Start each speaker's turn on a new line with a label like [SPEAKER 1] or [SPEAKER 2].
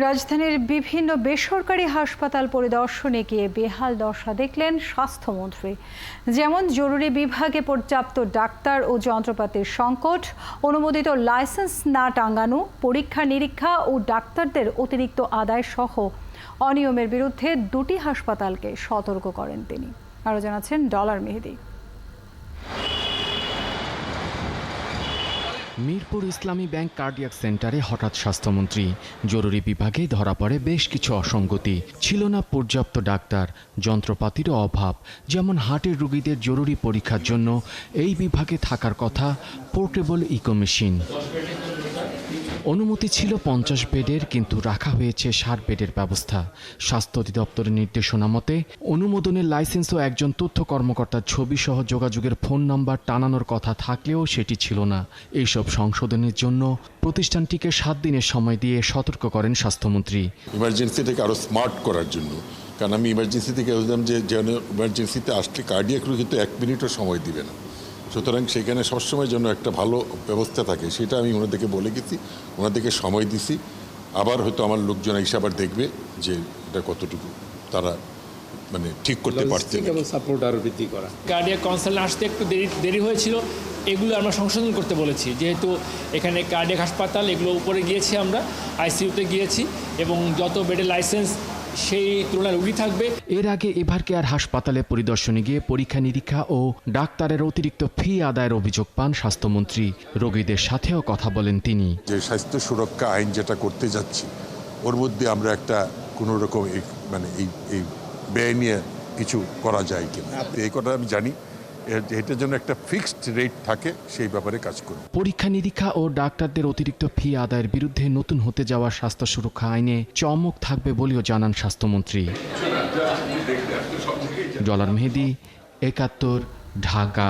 [SPEAKER 1] রাজধানীর বিভিন্ন বেসরকারি হাসপাতাল পরিদর্শনে গিয়ে বেহাল দশা দেখলেন স্বাস্থ্যমন্ত্রী। যেমন জরুরি বিভাগে পর্যাপ্ত ডাক্তার ও যন্ত্রপাতির সংকট, অনুমোদিত লাইসেন্স না টাঙানো, পরীক্ষা নিরীক্ষা ও ডাক্তারদের অতিরিক্ত আদায় সহ অনিয়মের বিরুদ্ধে দুটি হাসপাতালকে সতর্ক করেন তিনি। আরও জানাচ্ছেন ডলার মেহেদি।
[SPEAKER 2] মিরপুর ইসলামী ব্যাংক কার্ডিয়াক সেন্টারে হঠাৎ স্বাস্থ্যমন্ত্রী। জরুরি বিভাগে ধরা পড়ে বেশ কিছু অসঙ্গতি। ছিল না পর্যাপ্ত ডাক্তার, যন্ত্রপাতিরও অভাব। যেমন হার্টের রোগীদের জরুরি পরীক্ষার জন্য এই বিভাগে থাকার কথা পোর্টেবল ইকো মেশিন। অনুমতি ছিল 50 বেডের, কিন্তু রাখা হয়েছে 60 বেডের ব্যবস্থা। স্বাস্থ্য অধিদপ্তরের নির্দেশনা মতে অনুমোদনের লাইসেন্স ও একজন তথ্য কর্মকর্তার ছবি সহ যোগাযোগের ফোন নাম্বার টানানোর কথা থাকলেও সেটি ছিল না। এইসব সংশোধনের জন্য প্রতিষ্ঠানটিকে 7 দিনের সময় দিয়ে সতর্ক করেন স্বাস্থ্যমন্ত্রী।
[SPEAKER 3] ইমার্জেন্সিটাকে আরও স্মার্ট করার জন্য, কারণ আমি ইমার্জেন্সি থেকে বুঝলাম যে ইমার্জেন্সিতে আসলে কার্ডিয়াক রোগী তো 1 মিনিটও সময় দিবে না, সুতরাং সেখানে সবসময়ের জন্য একটা ভালো ব্যবস্থা থাকে, সেটা আমি ওনাদেরকে বলে গেছি, ওনাদেরকে সময় দিছি। আবার হয়তো আমার লোকজন এসে আবার দেখবে যে এটা কতটুকু তারা মানে ঠিক করতে পারছে।
[SPEAKER 4] সাপোর্ট আরও বৃদ্ধি করা,
[SPEAKER 5] কার্ডিয়াক কনসাল্ট আসতে একটু দেরি হয়েছিল, এগুলো আমরা সংশোধন করতে বলেছি। যেহেতু এখানে কার্ডিয়াক হাসপাতাল, এগুলো উপরে গিয়েছি, আমরা আইসিইউতে গিয়েছি এবং যত বেডের লাইসেন্স সেই তুলনায় রোগী থাকবে।
[SPEAKER 2] এর আগে এভার কেয়ার হাসপাতালে পরিদর্শনে গিয়ে পরীক্ষা নিরীক্ষা ও ডাক্তারের অতিরিক্ত ফি আদায়ের অভিযোগ পান স্বাস্থ্যমন্ত্রী। রোগীদের সাথেও কথা বলেন তিনি।
[SPEAKER 3] যে স্বাস্থ্য সুরক্ষা আইন যেটা করতে যাচ্ছি, ওর মধ্যে আমরা একটা কোনো রকম মানে এই ব্যয় নিয়ে কিছু করা যায় কিনা, এই কথা আমি জানি। এটার জন্য একটা ফিক্সড রেট থাকে, সেই ব্যাপারে কাজ করব।
[SPEAKER 2] পরীক্ষা নিরীক্ষা ও ডাক্তারদের অতিরিক্ত ফি আদায়ের বিরুদ্ধে নতুন হতে যাওয়া স্বাস্থ্য সুরক্ষা আইনে চমক থাকবে বলেও জানান স্বাস্থ্যমন্ত্রী। ডলার মেহেদি, ৭১, ঢাকা।